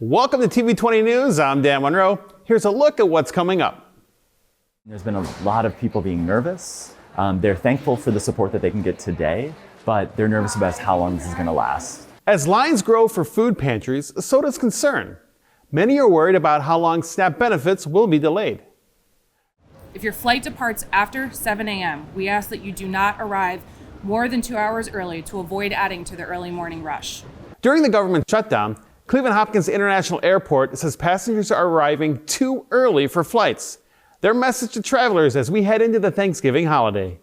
Welcome to TV20 News. I'm Dan Monroe. Here's a look at what's coming up. There's been a lot of people being nervous. They're thankful for the support that they can get today, but they're nervous about how long this is going to last. As lines grow for food pantries, so does concern. Many are worried about how long SNAP benefits will be delayed. If your flight departs after 7 a.m., we ask that you do not arrive more than 2 hours early to avoid adding to the early morning rush. During the government shutdown, Cleveland Hopkins International Airport says passengers are arriving too early for flights. Their message to travelers as we head into the Thanksgiving holiday.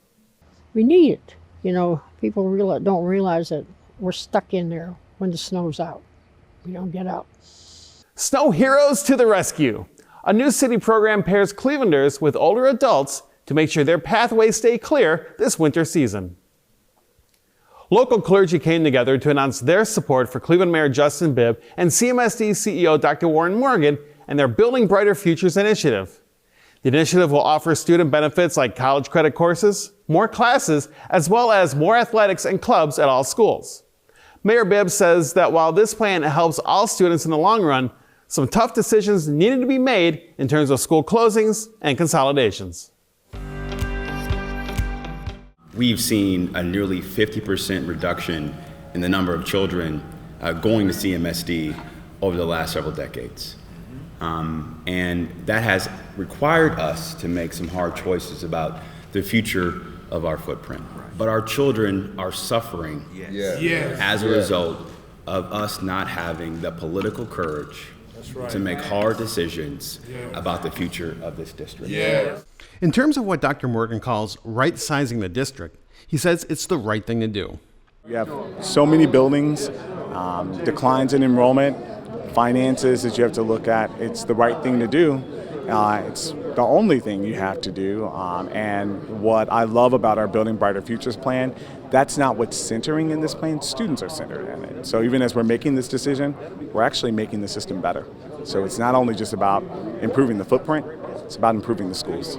We need it. You know, people don't realize that we're stuck in there when the snow's out. We don't get out. Snow heroes to the rescue. A new city program pairs Clevelanders with older adults to make sure their pathways stay clear this winter season. Local clergy came together to announce their support for Cleveland Mayor Justin Bibb and CMSD CEO Dr. Warren Morgan and their Building Brighter Futures initiative. The initiative will offer student benefits like college credit courses, more classes, as well as more athletics and clubs at all schools. Mayor Bibb says that while this plan helps all students in the long run, some tough decisions needed to be made in terms of school closings and consolidations. We've seen a nearly 50% reduction in the number of children going to CMSD over the last several decades. And that has required us to make some hard choices about the future of our footprint. But our children are suffering as a result of us not having the political courage to make hard decisions about the future of this district. In terms of what Dr. Morgan calls right-sizing the district, he says it's the right thing to do. We have so many buildings, declines in enrollment, finances that you have to look at. It's the right thing to do. It's the only thing you have to do. And what I love about our Building Brighter Futures plan, that's not what's centering in this plan. Students are centered in it. So even as we're making this decision, we're actually making the system better. So it's not only just about improving the footprint, it's about improving the schools.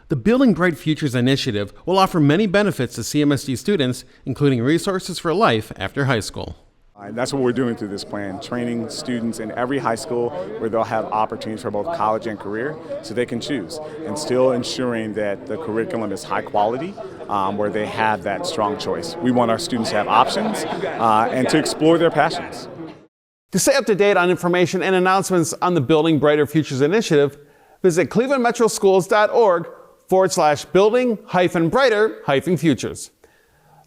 The Building Bright Futures initiative will offer many benefits to CMSD students, including resources for life after high school. And that's what we're doing through this plan, training students in every high school where they'll have opportunities for both college and career so they can choose, and still ensuring that the curriculum is high quality, where they have that strong choice. We want our students to have options and to explore their passions. To stay up to date on information and announcements on the Building Brighter Futures initiative, visit clevelandmetroschools.org/building-brighter-futures.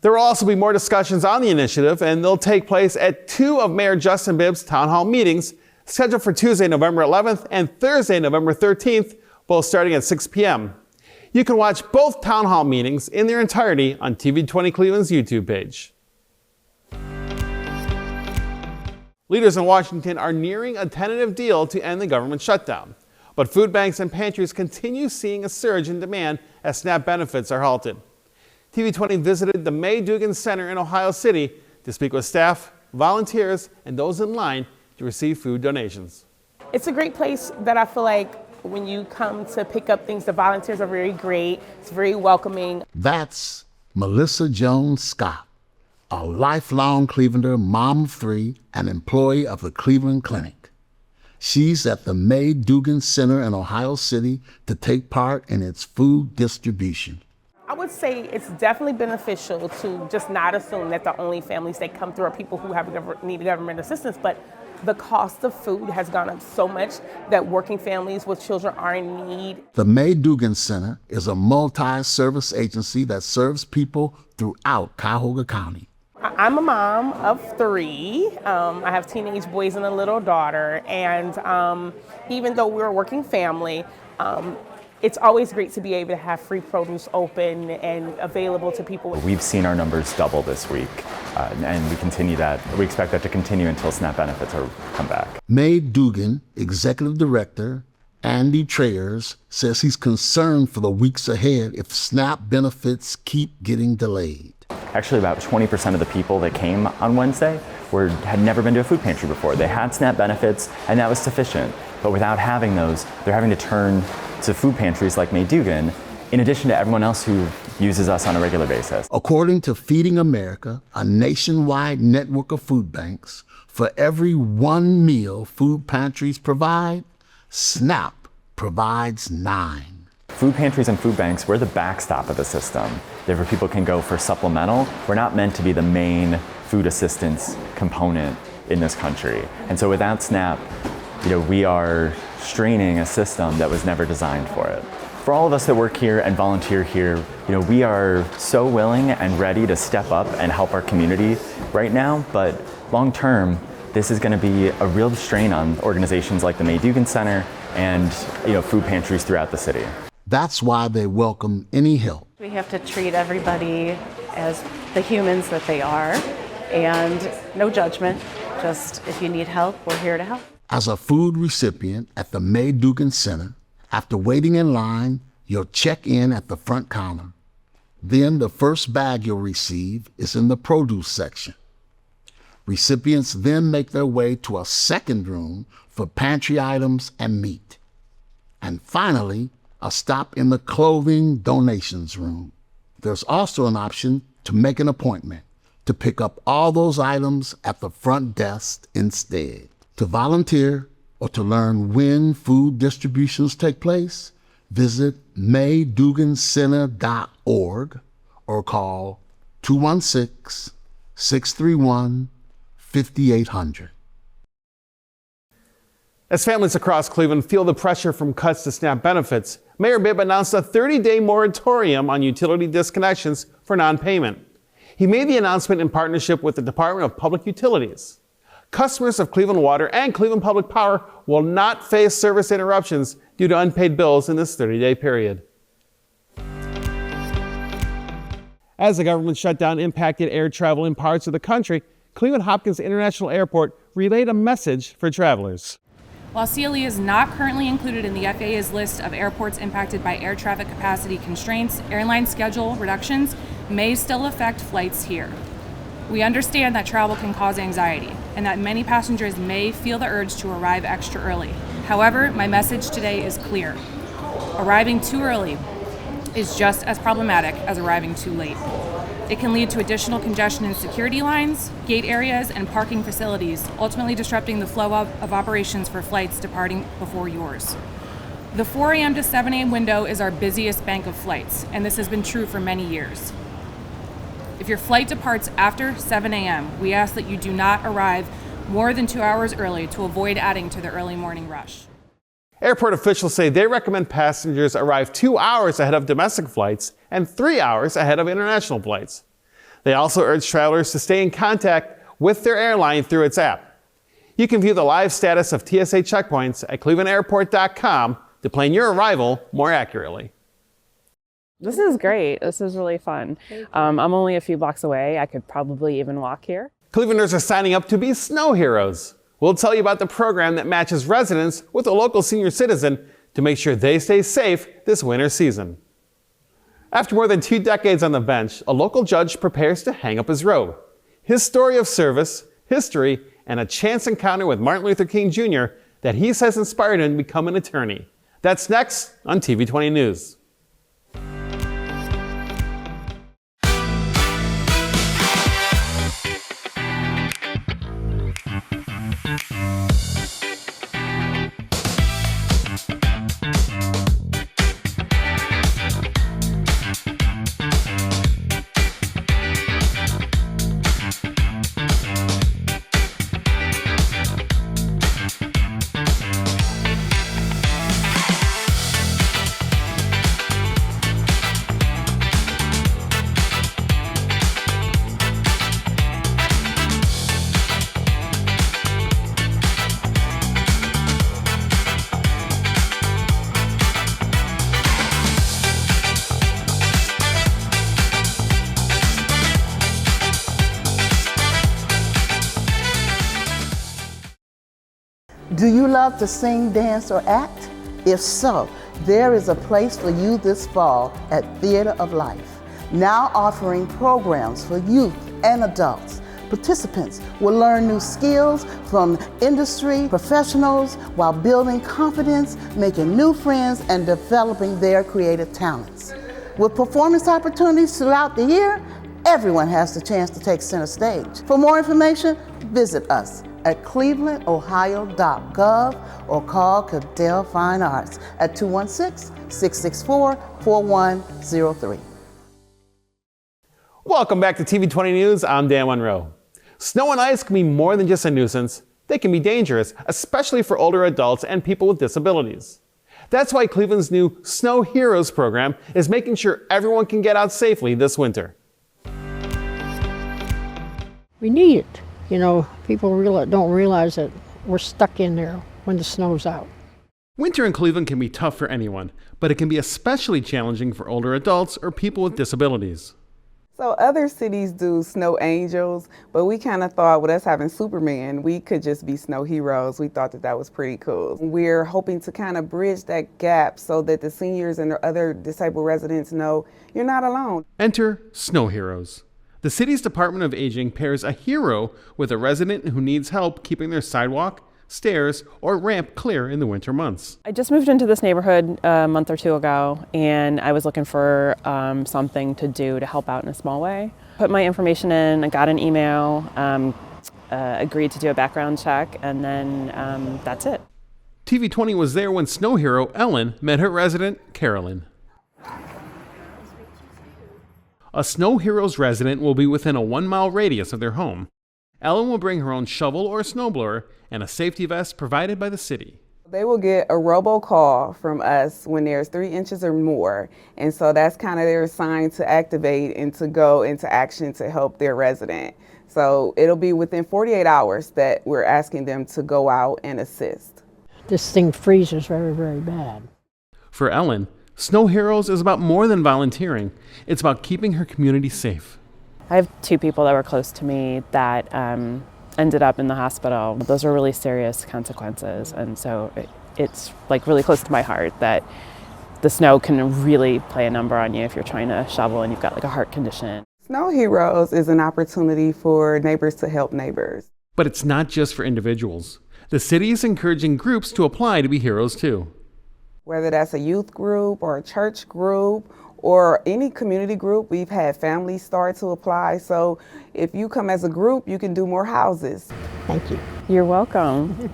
There will also be more discussions on the initiative, and they'll take place at two of Mayor Justin Bibb's town hall meetings, scheduled for Tuesday, November 11th and Thursday, November 13th, both starting at 6 p.m. You can watch both town hall meetings in their entirety on TV20 Cleveland's YouTube page. Leaders in Washington are nearing a tentative deal to end the government shutdown, but food banks and pantries continue seeing a surge in demand as SNAP benefits are halted. TV20 visited the May Dugan Center in Ohio City to speak with staff, volunteers, and those in line to receive food donations. It's a great place that I feel like when you come to pick up things, the volunteers are very great. It's very welcoming. That's Melissa Jones Scott, a lifelong Clevelander, mom of three, and employee of the Cleveland Clinic. She's at the May Dugan Center in Ohio City to take part in its food distribution. I would say it's definitely beneficial to just not assume that the only families that come through are people who need government assistance, but the cost of food has gone up so much that working families with children are in need. The May Dugan Center is a multi-service agency that serves people throughout Cuyahoga County. I'm a mom of three. I have teenage boys and a little daughter, and even though we're a working family, it's always great to be able to have free produce open and available to people. We've seen our numbers double this week, and we expect that to continue until SNAP benefits come back. May Dugan, Executive Director Andy Trayers, says he's concerned for the weeks ahead if SNAP benefits keep getting delayed. Actually, about 20% of the people that came on Wednesday had never been to a food pantry before. They had SNAP benefits, and that was sufficient. But without having those, they're having to turn to food pantries like May Dugan, in addition to everyone else who uses us on a regular basis. According to Feeding America, a nationwide network of food banks, for every one meal food pantries provide, SNAP provides 9. Food pantries and food banks, we're the backstop of the system. Therefore, people can go for supplemental. We're not meant to be the main food assistance component in this country. And so without SNAP, we are straining a system that was never designed for it. For all of us that work here and volunteer here, we are so willing and ready to step up and help our community right now, but long term, this is going to be a real strain on organizations like the May Dugan Center and food pantries throughout the city. That's why they welcome any help. We have to treat everybody as the humans that they are, and no judgment, just if you need help, we're here to help. As a food recipient at the May Dugan Center, after waiting in line, you'll check in at the front counter. Then the first bag you'll receive is in the produce section. Recipients then make their way to a second room for pantry items and meat. And finally, a stop in the clothing donations room. There's also an option to make an appointment to pick up all those items at the front desk instead. To volunteer or to learn when food distributions take place, visit maydugancenter.org or call 216-631-5800. As families across Cleveland feel the pressure from cuts to SNAP benefits, Mayor Bibb announced a 30-day moratorium on utility disconnections for non-payment. He made the announcement in partnership with the Department of Public Utilities. Customers of Cleveland Water and Cleveland Public Power will not face service interruptions due to unpaid bills in this 30-day period. As the government shutdown impacted air travel in parts of the country, Cleveland Hopkins International Airport relayed a message for travelers. While CLE is not currently included in the FAA's list of airports impacted by air traffic capacity constraints, airline schedule reductions may still affect flights here. We understand that travel can cause anxiety and that many passengers may feel the urge to arrive extra early. However, my message today is clear. Arriving too early is just as problematic as arriving too late. It can lead to additional congestion in security lines, gate areas, and parking facilities, ultimately disrupting the flow of operations for flights departing before yours. The 4 a.m. to 7 a.m. window is our busiest bank of flights, and this has been true for many years. If your flight departs after 7 a.m., we ask that you do not arrive more than 2 hours early to avoid adding to the early morning rush. Airport officials say they recommend passengers arrive 2 hours ahead of domestic flights and 3 hours ahead of international flights. They also urge travelers to stay in contact with their airline through its app. You can view the live status of TSA checkpoints at clevelandairport.com to plan your arrival more accurately. This is great. This is really fun. I'm only a few blocks away. I could probably even walk here. Clevelanders are signing up to be snow heroes. We'll tell you about the program that matches residents with a local senior citizen to make sure they stay safe this winter season. After more than 2 decades on the bench, a local judge prepares to hang up his robe. His story of service, history, and a chance encounter with Martin Luther King Jr. that he says inspired him to become an attorney. That's next on TV20 News. Do you love to sing, dance, or act? If so, there is a place for you this fall at Theater of Life, now offering programs for youth and adults, Participants will learn new skills from industry professionals while building confidence, making new friends, and developing their creative talents. With performance opportunities throughout the year, everyone has the chance to take center stage. For more information, visit us at clevelandohio.gov or call Cadell Fine Arts at 216-664-4103. Welcome back to TV20 News. I'm Dan Monroe. Snow and ice can be more than just a nuisance. They can be dangerous, especially for older adults and people with disabilities. That's why Cleveland's new Snow Heroes program is making sure everyone can get out safely this winter. We need it. You know, people don't realize that we're stuck in there when the snow's out. Winter in Cleveland can be tough for anyone, but it can be especially challenging for older adults or people with disabilities. So other cities do snow angels, but we kind of thought with us having Superman, we could just be snow heroes. We thought that that was pretty cool. We're hoping to kind of bridge that gap so that the seniors and the other disabled residents know you're not alone. Enter Snow Heroes. The city's Department of Aging pairs a hero with a resident who needs help keeping their sidewalk, stairs, or ramp clear in the winter months. I just moved into this neighborhood a month or two ago, and I was looking for something to do to help out in a small way. Put my information in, I got an email, agreed to do a background check, and then that's it. TV20 was there when snow hero Ellen met her resident, Carolyn. A Snow Heroes resident will be within a 1-mile radius of their home. Ellen will bring her own shovel or snowblower and a safety vest provided by the city. They will get a robocall from us when there's 3 inches or more. And so that's kind of their sign to activate and to go into action to help their resident. So it'll be within 48 hours that we're asking them to go out and assist. This thing freezes very, very bad. For Ellen, Snow Heroes is about more than volunteering. It's about keeping her community safe. I have 2 people that were close to me that ended up in the hospital. Those are really serious consequences, and so it's like really close to my heart that the snow can really play a number on you if you're trying to shovel and you've got like a heart condition. Snow Heroes is an opportunity for neighbors to help neighbors. But it's not just for individuals. The city is encouraging groups to apply to be heroes too. Whether that's a youth group or a church group or any community group, we've had families start to apply. So if you come as a group, you can do more houses. Thank you. You're welcome.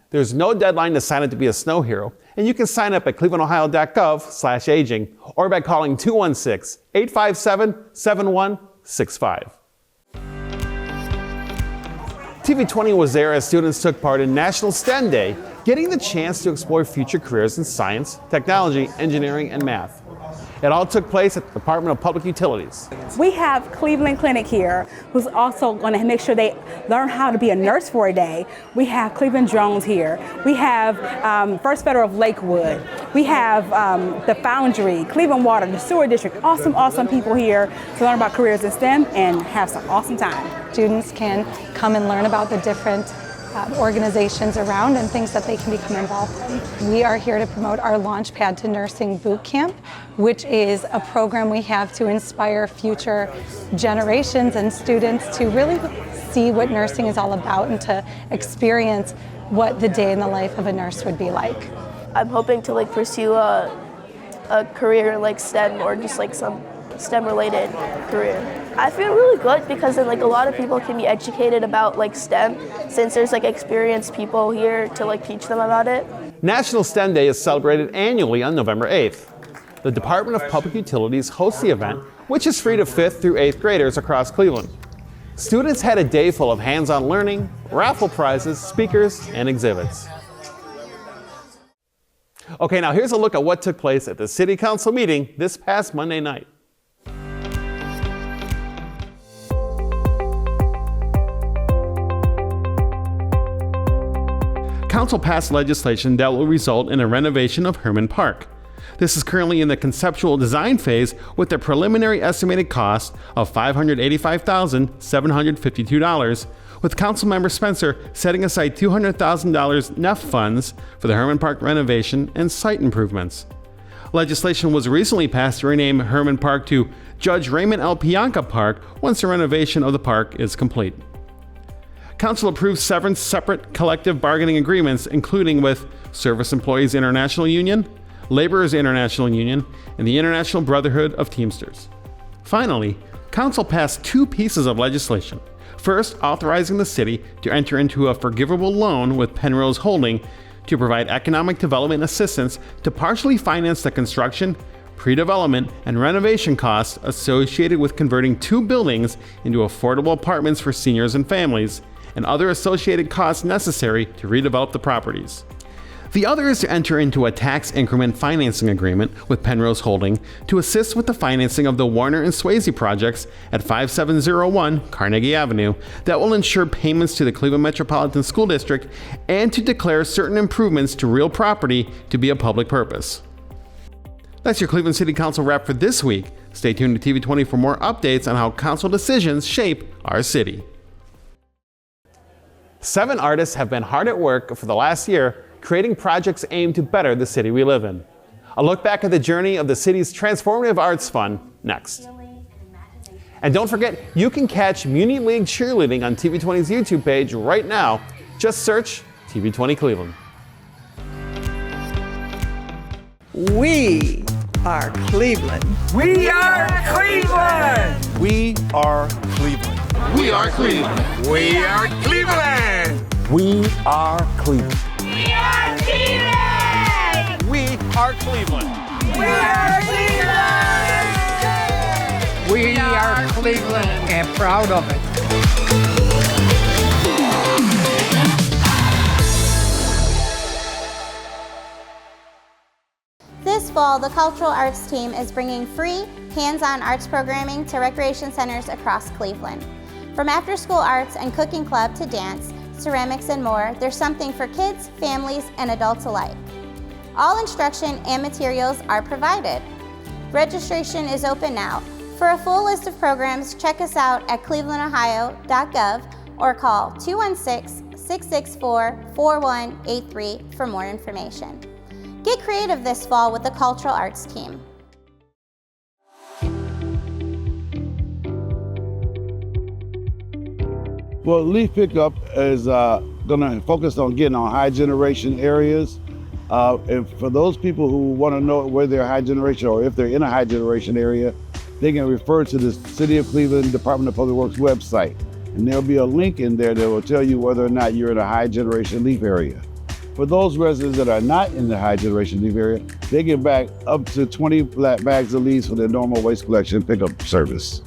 There's no deadline to sign up to be a snow hero, and you can sign up at clevelandohio.gov/aging or by calling 216-857-7165. TV20 was there as students took part in National STEM Day, getting the chance to explore future careers in science, technology, engineering, and math. It all took place at the Department of Public Utilities. We have Cleveland Clinic here, who's also going to make sure they learn how to be a nurse for a day. We have Cleveland Drones here. We have First Federal of Lakewood. We have the Foundry, Cleveland Water, the Sewer District. Awesome, awesome people here to learn about careers in STEM and have some awesome time. Students can come and learn about the different organizations around and things that they can become involved in. We are here to promote our Launchpad to Nursing Boot Camp, which is a program we have to inspire future generations and students to really see what nursing is all about and to experience what the day in the life of a nurse would be like. I'm hoping to pursue a career like STEM or just some STEM related career. I feel really good because then a lot of people can be educated about STEM since there's experienced people here to teach them about it. National STEM Day is celebrated annually on November 8th. The Department of Public Utilities hosts the event, which is free to 5th through 8th graders across Cleveland. Students had a day full of hands-on learning, raffle prizes, speakers, and exhibits. Okay, now here's a look at what took place at the City Council meeting this past Monday night. Council passed legislation that will result in a renovation of Herman Park. This is currently in the conceptual design phase with a preliminary estimated cost of $585,752, with Councilmember Spencer setting aside $200,000 NEF funds for the Herman Park renovation and site improvements. Legislation was recently passed to rename Herman Park to Judge Raymond L. Pianka Park once the renovation of the park is complete. Council approved 7 separate collective bargaining agreements, including with Service Employees International Union, Laborers International Union, and the International Brotherhood of Teamsters. Finally, Council passed 2 pieces of legislation. First, authorizing the city to enter into a forgivable loan with Penrose Holding to provide economic development assistance to partially finance the construction, pre-development, and renovation costs associated with converting 2 buildings into affordable apartments for seniors and families, and other associated costs necessary to redevelop the properties. The other is to enter into a tax increment financing agreement with Penrose Holding to assist with the financing of the Warner and Swayze projects at 5701 Carnegie Avenue that will ensure payments to the Cleveland Metropolitan School District and to declare certain improvements to real property to be a public purpose. That's your Cleveland City Council wrap for this week. Stay tuned to TV20 for more updates on how council decisions shape our city. 7 artists have been hard at work for the last year creating projects aimed to better the city we live in. A look back at the journey of the city's Transformative Arts Fund next. And don't forget, you can catch Muni League cheerleading on TV20's YouTube page right now. Just search TV20 Cleveland. We are Cleveland. We are Cleveland. We are Cleveland. We are Cleveland. We are Cleveland. We are Cleveland. We are Cleveland. We are Cleveland. We are Cleveland. We are Cleveland and proud of it. This fall, the Cultural Arts team is bringing free, hands-on arts programming to recreation centers across Cleveland. From after-school arts and cooking club to dance, ceramics, and more, there's something for kids, families, and adults alike. All instruction and materials are provided. Registration is open now. For a full list of programs, check us out at clevelandohio.gov or call 216-664-4183 for more information. Get creative this fall with the Cultural Arts team. Well, leaf pickup is going to focus on getting on high generation areas. And for those people who want to know where they're high generation or if they're in a high generation area, they can refer to the City of Cleveland Department of Public Works website. And there'll be a link in there that will tell you whether or not you're in a high generation leaf area. For those residents that are not in the high generation leaf area, they get back up to 20 flat bags of leaves for their normal waste collection pickup service.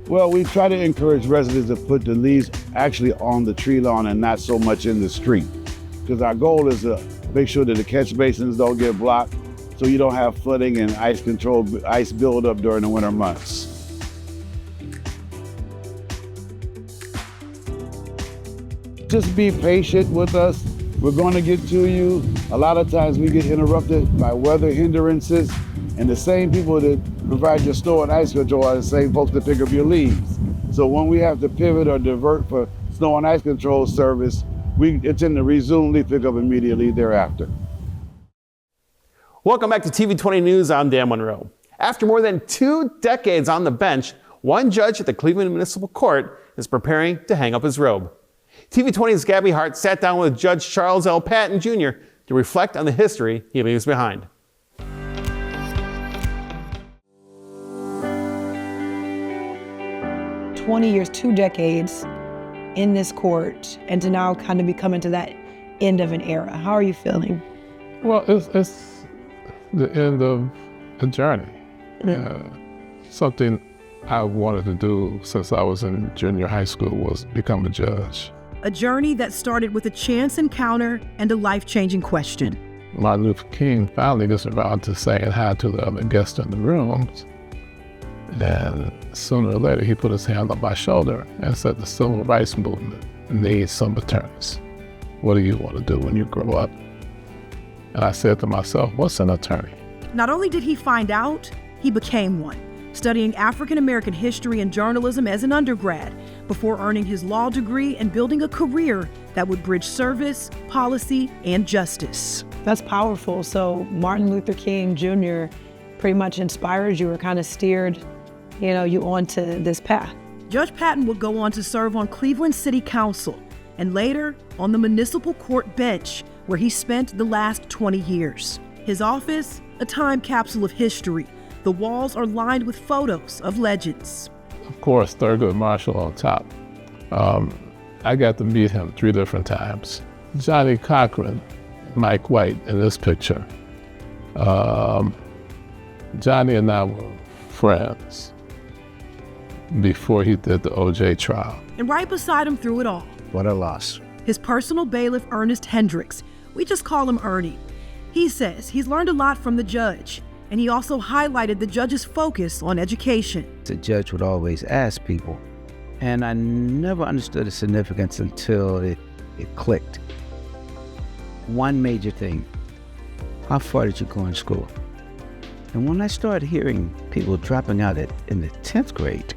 Well, we try to encourage residents to put the leaves actually on the tree lawn and not so much in the street. Because our goal is to make sure that the catch basins don't get blocked so you don't have flooding and ice buildup during the winter months. Just be patient with us. We're going to get to you. A lot of times we get interrupted by weather hindrances, and the same people that provide your snow and ice control are the same folks that pick up your leaves. So when we have to pivot or divert for snow and ice control service, we intend to resume leaf pickup immediately thereafter. Welcome back to TV20 News. I'm Dan Monroe. After more than 2 decades on the bench, one judge at the Cleveland Municipal Court is preparing to hang up his robe. TV20's Gabby Hart sat down with Judge Charles L. Patton Jr. to reflect on the history he leaves behind. 20 years, 2 decades in this court, and to now kind of be coming to that end of an era. How are you feeling? Well, it's the end of a journey. Something I wanted to do since I was in junior high school was become a judge. A journey that started with a chance encounter and a life-changing question. Martin Luther King finally gets around to saying hi to the other guests in the rooms. And sooner or later, he put his hand on my shoulder and said, the civil rights movement needs some attorneys. What do you want to do when you grow up? And I said to myself, what's an attorney? Not only did he find out, he became one. studying African American history and journalism as an undergrad before earning his law degree and building a career that would bridge service, policy, and justice. That's powerful. So Martin Luther King Jr. pretty much inspired you or kind of steered, you onto this path. Judge Patton would go on to serve on Cleveland City Council and later on the municipal court bench, where he spent the last 20 years. His office, a time capsule of history. The walls are lined with photos of legends. Of course, Thurgood Marshall on top. I got to meet him 3 different times. Johnny Cochran, Mike White in this picture. Johnny and I were friends before he did the OJ trial. And right beside him through it all, what a loss. His personal bailiff, Ernest Hendricks. We just call him Ernie. He says he's learned a lot from the judge, and he also highlighted the judge's focus on education. The judge would always ask people, and I never understood the significance until it clicked. One major thing, how far did you go in school? And when I started hearing people dropping out in the 10th grade,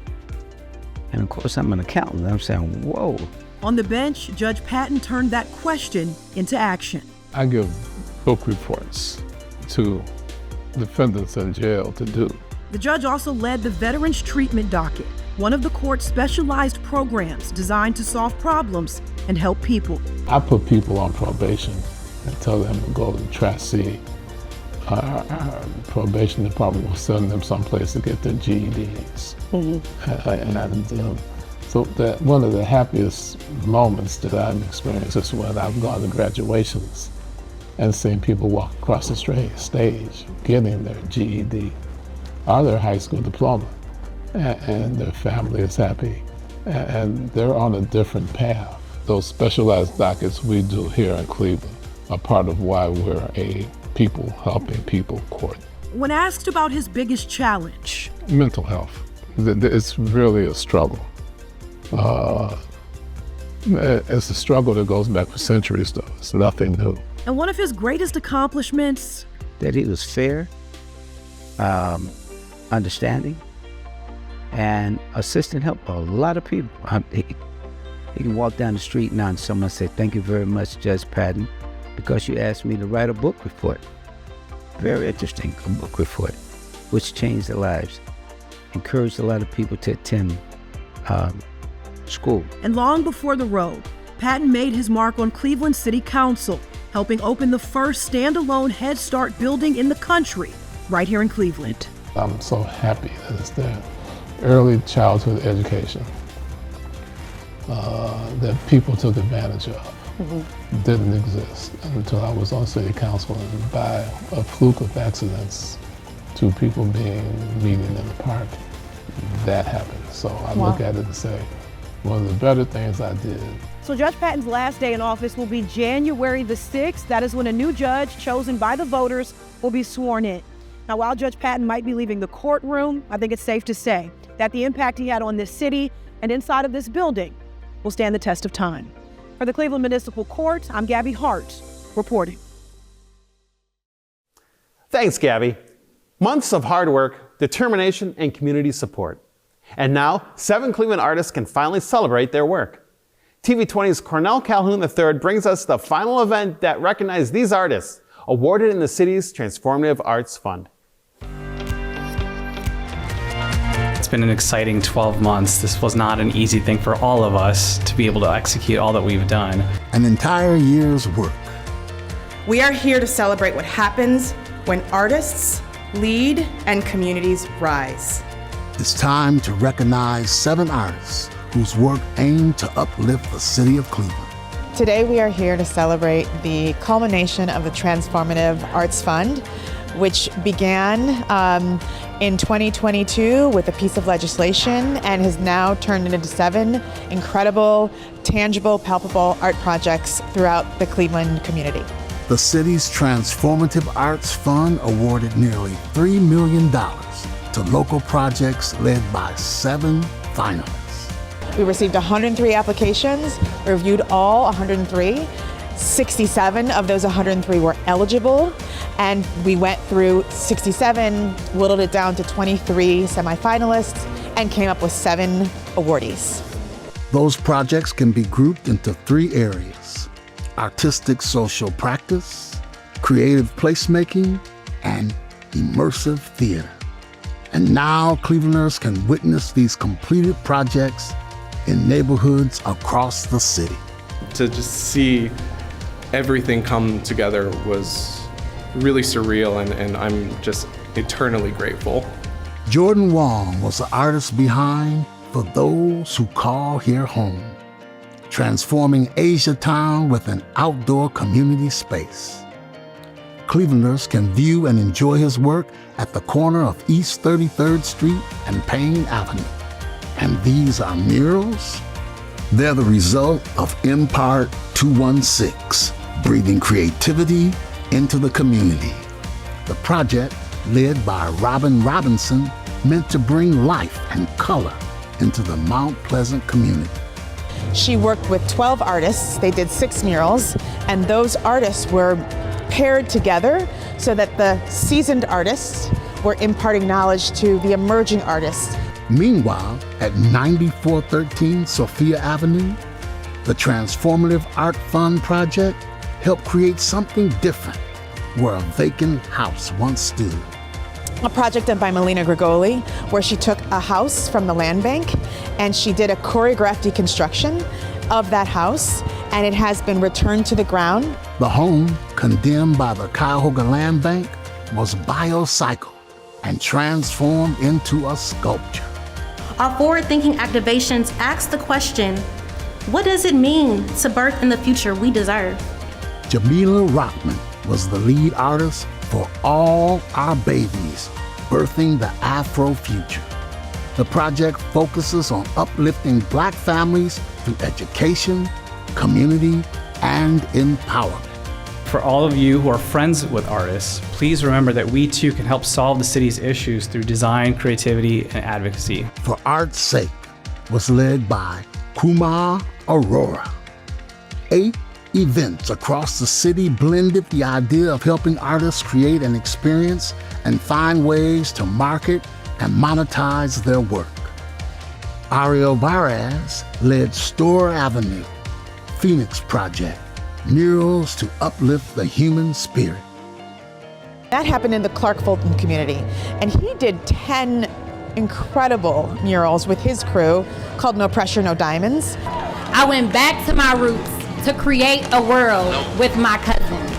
and of course I'm an accountant, I'm saying, whoa. On the bench, Judge Patton turned that question into action. I give book reports to defendants in jail to do. The judge also led the Veterans Treatment Docket, one of the court's specialized programs designed to solve problems and help people. I put people on probation and tell them to go to Tracy. Our probation department will send them someplace to get their GEDs. So that one of the happiest moments that I've experienced is when I've gone to graduations and seen people walk across the stage getting their GED or their high school diploma, and their family is happy, and they're on a different path. Those specialized dockets we do here in Cleveland are part of why we're a people helping people court. When asked about his biggest challenge, mental health. It's really a struggle. It's a struggle that goes back for centuries, though. It's nothing new. And one of his greatest accomplishments? That he was fair, understanding, and assistant help a lot of people. He can walk down the street now and someone say, "Thank you very much, Judge Patton, because you asked me to write a book report." Very interesting, a book report, which changed their lives, encouraged a lot of people to attend school. And long before the road, Patton made his mark on Cleveland City Council, helping open the first standalone Head Start building in the country, right here in Cleveland. I'm so happy that it's there. Early childhood education that people took advantage of didn't exist until I was on city council, and by a fluke of accidents, 2 people meeting in the park, that happened. So I look at it and say, one of the better things I did. So Judge Patton's last day in office will be January the 6th. That is when a new judge chosen by the voters will be sworn in. Now, while Judge Patton might be leaving the courtroom, I think it's safe to say that the impact he had on this city and inside of this building will stand the test of time. For the Cleveland Municipal Court, I'm Gabby Hart, reporting. Thanks, Gabby. Months of hard work, determination, and community support. And now, 7 Cleveland artists can finally celebrate their work. TV20's Cornell Calhoun III brings us the final event that recognized these artists, awarded in the city's Transformative Arts Fund. It's been an exciting 12 months. This was not an easy thing for all of us to be able to execute all that we've done. An entire year's work. We are here to celebrate what happens when artists lead and communities rise. It's time to recognize 7 artists whose work aimed to uplift the city of Cleveland. Today we are here to celebrate the culmination of the Transformative Arts Fund, which began in 2022 with a piece of legislation and has now turned into 7 incredible, tangible, palpable art projects throughout the Cleveland community. The city's Transformative Arts Fund awarded nearly $3 million to local projects led by 7 finalists. We received 103 applications, reviewed all 103. 67 of those 103 were eligible, And we went through 67, whittled it down to 23 semifinalists, and came up with 7 awardees. Those projects can be grouped into 3 areas: artistic social practice, creative placemaking, and immersive theater. And now Clevelanders can witness these completed projects in neighborhoods across the city. To just see everything come together was really surreal, and I'm just eternally grateful. Jordan Wong was the artist behind For Those Who Call Here Home, transforming Asia Town with an outdoor community space. Clevelanders can view and enjoy his work at the corner of East 33rd Street and Payne Avenue. And these are murals? They're the result of Impart 216, breathing creativity into the community. The project, led by Robin Robinson, meant to bring life and color into the Mount Pleasant community. She worked with 12 artists. They did 6 murals, and those artists were paired together so that the seasoned artists were imparting knowledge to the emerging artists. Meanwhile, at 9413 Sophia Avenue, the Transformative Art Fund project helped create something different where a vacant house once stood. A project done by Melina Grigoli, where she took a house from the land bank and she did a choreographed deconstruction of that house, and it has been returned to the ground. The home, condemned by the Cuyahoga Land Bank, was biocycled and transformed into a sculpture. Our forward-thinking activations ask the question, what does it mean to birth in the future we deserve? Jamila Rockman was the lead artist for All Our Babies, Birthing the Afro Future. The project focuses on uplifting Black families through education, community, and empowerment. For all of you who are friends with artists, please remember that we too can help solve the city's issues through design, creativity, and advocacy. For Art's Sake was led by Kumar Arora. 8 events across the city blended the idea of helping artists create an experience and find ways to market and monetize their work. Ariel Varez led Store Avenue, Phoenix Project, murals to uplift the human spirit. That happened in the Clark Fulton community, and he did 10 incredible murals with his crew called No Pressure, No Diamonds. I went back to my roots to create a world with my cousins.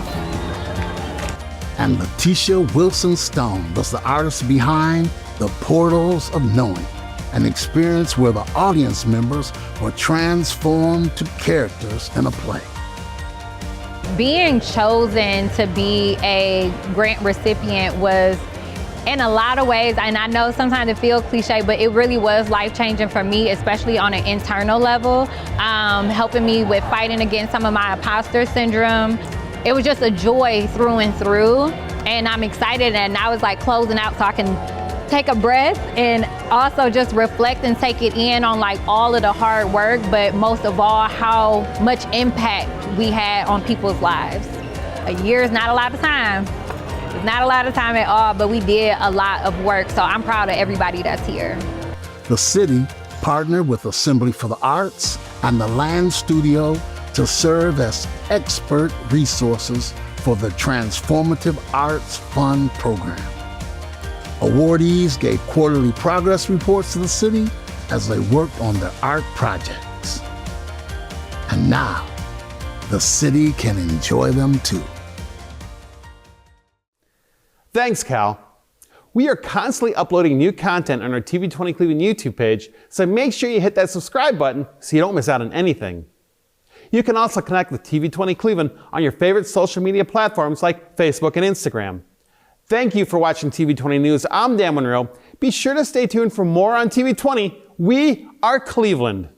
And Letitia Wilson Stone was the artist behind The Portals of Knowing, an experience where the audience members were transformed to characters in a play. Being chosen to be a grant recipient was, in a lot of ways, and I know sometimes it feels cliche, but it really was life-changing for me, especially on an internal level, helping me with fighting against some of my imposter syndrome. It was just a joy through and through, and I'm excited, and now it's like closing out so I can take a breath and also just reflect and take it in on like all of the hard work, but most of all, how much impact we had on people's lives. A year is not a lot of time. It's not a lot of time at all, but we did a lot of work, so I'm proud of everybody that's here. The city partnered with Assembly for the Arts and the Land Studio to serve as expert resources for the Transformative Arts Fund program. Awardees gave quarterly progress reports to the city as they worked on their art projects. And now, the city can enjoy them too. Thanks, Cal. We are constantly uploading new content on our TV20 Cleveland YouTube page, so make sure you hit that subscribe button so you don't miss out on anything. You can also connect with TV20 Cleveland on your favorite social media platforms like Facebook and Instagram. Thank you for watching TV20 News. I'm Dan Monroe. Be sure to stay tuned for more on TV20. We are Cleveland.